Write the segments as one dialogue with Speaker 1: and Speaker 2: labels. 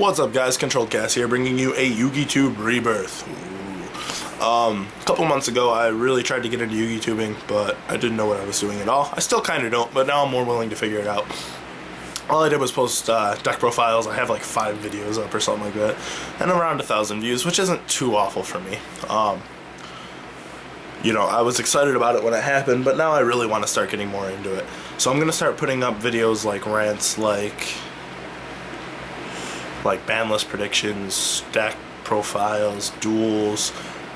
Speaker 1: What's up, guys? Controlled Cass here, bringing you a YugiTube rebirth. A couple months ago, I really tried to get into YugiTubing, but I didn't know what I was doing at all. I still kind of don't, but now I'm more willing to figure it out. All I did was post deck profiles. I have like 5 videos up or something like that, and around 1,000 views, which isn't too awful for me. You know, I was excited about it when it happened, but now I really want to start getting more into it. So I'm going to start putting up videos like rants, like ban list predictions, deck profiles, duels,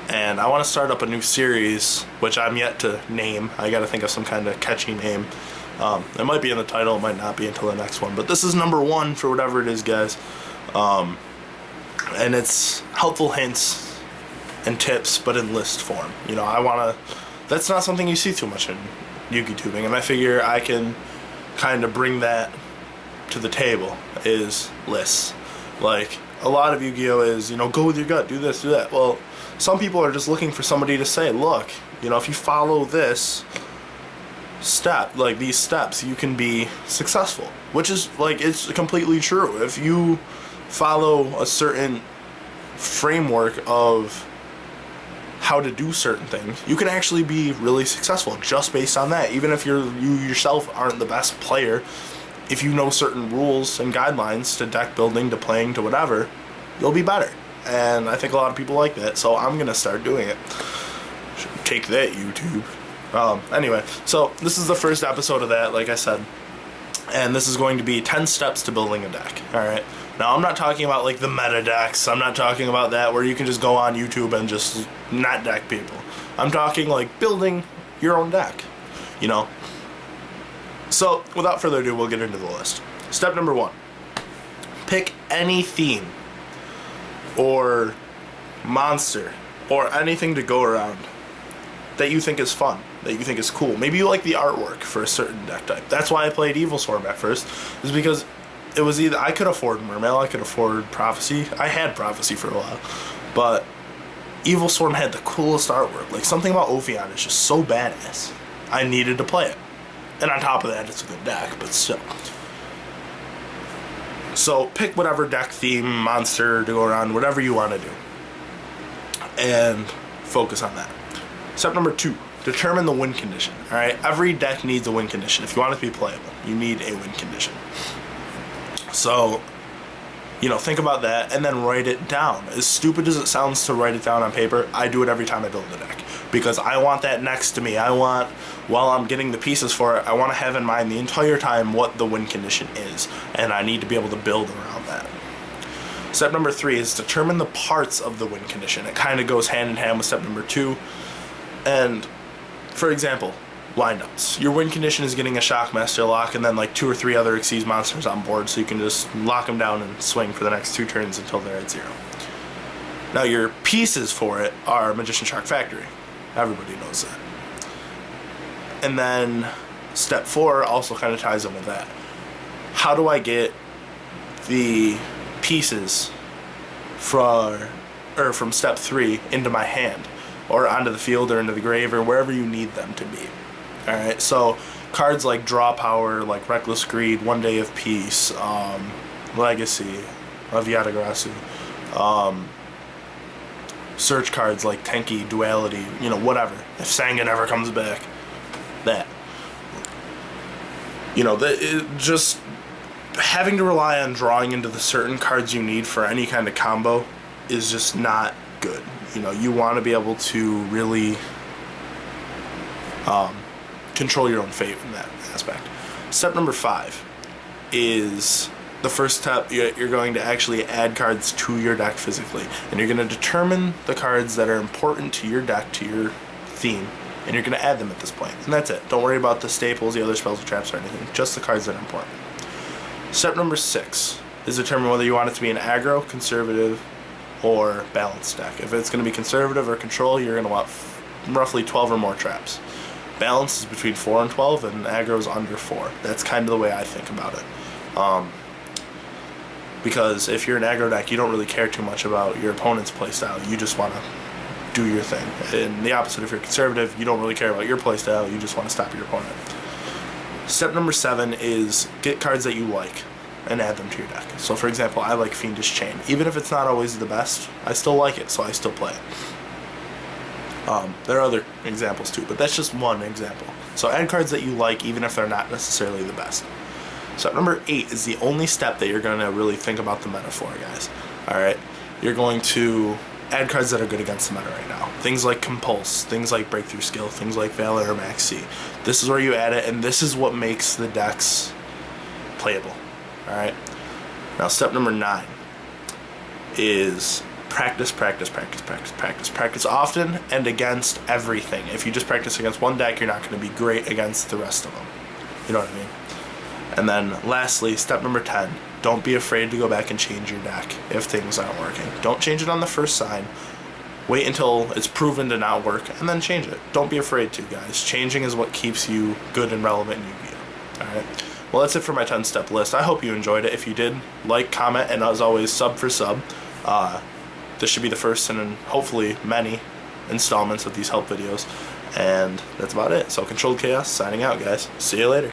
Speaker 1: and I want to start up a new series, which I'm yet to name. I got to think of some kind of catchy name. It might be in the title, it might not be until the next one, but this is number 1 for whatever it is, guys. And it's helpful hints and tips, but in list form. You know, that's not something you see too much in YugiTubing, and I figure I can kind of bring that to the table, is lists. Like, a lot of Yu-Gi-Oh! Is, you know, go with your gut, do this, do that. Well, some people are just looking for somebody to say, look, you know, if you follow this step, like these steps, you can be successful. Which is, like, it's completely true. If you follow a certain framework of how to do certain things, you can actually be really successful just based on that. Even if you yourself aren't the best player, if you know certain rules and guidelines to deck building, to playing, to whatever, you'll be better. And I think a lot of people like that, so I'm gonna start doing it. Take that, YouTube. Anyway, so this is the first episode of that, like I said, and this is going to be 10 steps to building a deck. Alright, now I'm not talking about like the meta decks. I'm not talking about that where you can just go on YouTube and just not deck people. I'm talking like building your own deck, you know. So, without further ado, we'll get into the list. Step number 1. Pick any theme or monster or anything to go around that you think is fun, that you think is cool. Maybe you like the artwork for a certain deck type. That's why I played Evil Swarm at first, is because it was either I could afford Mermail, I could afford Prophecy. I had Prophecy for a while, but Evil Swarm had the coolest artwork. Like, something about Ophion is just so badass. I needed to play it. And on top of that, it's a good deck, but still. So pick whatever deck, theme, monster to go around, whatever you want to do, and focus on that. Step number 2, determine the win condition. Alright, every deck needs a win condition. If you want it to be playable, you need a win condition. So, you know, think about that and then write it down. As stupid as it sounds to write it down on paper, I do it every time I build a deck, because I want that next to me. I want, while I'm getting the pieces for it, I want to have in mind the entire time what the win condition is, and I need to be able to build around that. Step number 3 is determine the parts of the win condition. It kind of goes hand in hand with step number 2. And, for example, lineups. Your win condition is getting a Shockmaster lock and then like 2 or 3 other Xyz monsters on board, so you can just lock them down and swing for the next 2 turns until they're at 0. Now, your pieces for it are Magician Shark Factory. Everybody knows that. And then step 4 also kind of ties in with that. How do I get the pieces from step 3 into my hand, or onto the field, or into the grave, or wherever you need them to be? Alright, so cards like Draw Power, like Reckless Greed, One Day of Peace, Legacy of Yatagarasu, search cards like Tenki, Duality, you know, whatever. If Sanga never comes back, that. You know, just having to rely on drawing into the certain cards you need for any kind of combo is just not good. You know, you want to be able to really control your own fate in that aspect. Step number 5 is the first step. You're going to actually add cards to your deck physically, and you're going to determine the cards that are important to your deck, to your theme, and you're going to add them at this point. And that's it. Don't worry about the staples, the other spells or traps or anything, just the cards that are important. Step number 6 is determine whether you want it to be an aggro, conservative, or balanced deck. If it's going to be conservative or control, you're going to want roughly 12 or more traps. Balance is between 4 and 12, and aggro is under 4. That's kind of the way I think about it. Because if you're an aggro deck, you don't really care too much about your opponent's playstyle. You just want to do your thing. And the opposite, if you're conservative, you don't really care about your playstyle. You just want to stop your opponent. Step number 7 is get cards that you like. and add them to your deck. So for example, I like Fiendish Chain. Even if it's not always the best, I still like it, so I still play it. There are other examples too, but that's just one example. So add cards that you like, even if they're not necessarily the best. Step number 8 is the only step that you're going to really think about the meta for, guys. Alright? You're going to add cards that are good against the meta right now. Things like Compulse, things like Breakthrough Skill, things like Valor or Maxi. This is where you add it, and this is what makes the decks playable. Alright? Now step number 9 is practice often and against everything. If you just practice against one deck, you're not going to be great against the rest of them. You know what I mean? And then lastly, step number 10, don't be afraid to go back and change your deck if things aren't working. Don't change it on the first sign. Wait until it's proven to not work and then change it. Don't be afraid to, guys. Changing is what keeps you good and relevant in Yu-Gi-Oh! Alright? Well, that's it for my 10-step list. I hope you enjoyed it. If you did, like, comment, and as always, sub for sub. This should be the first in hopefully many installments of these help videos. And that's about it. So Controlled Chaos signing out, guys. See you later.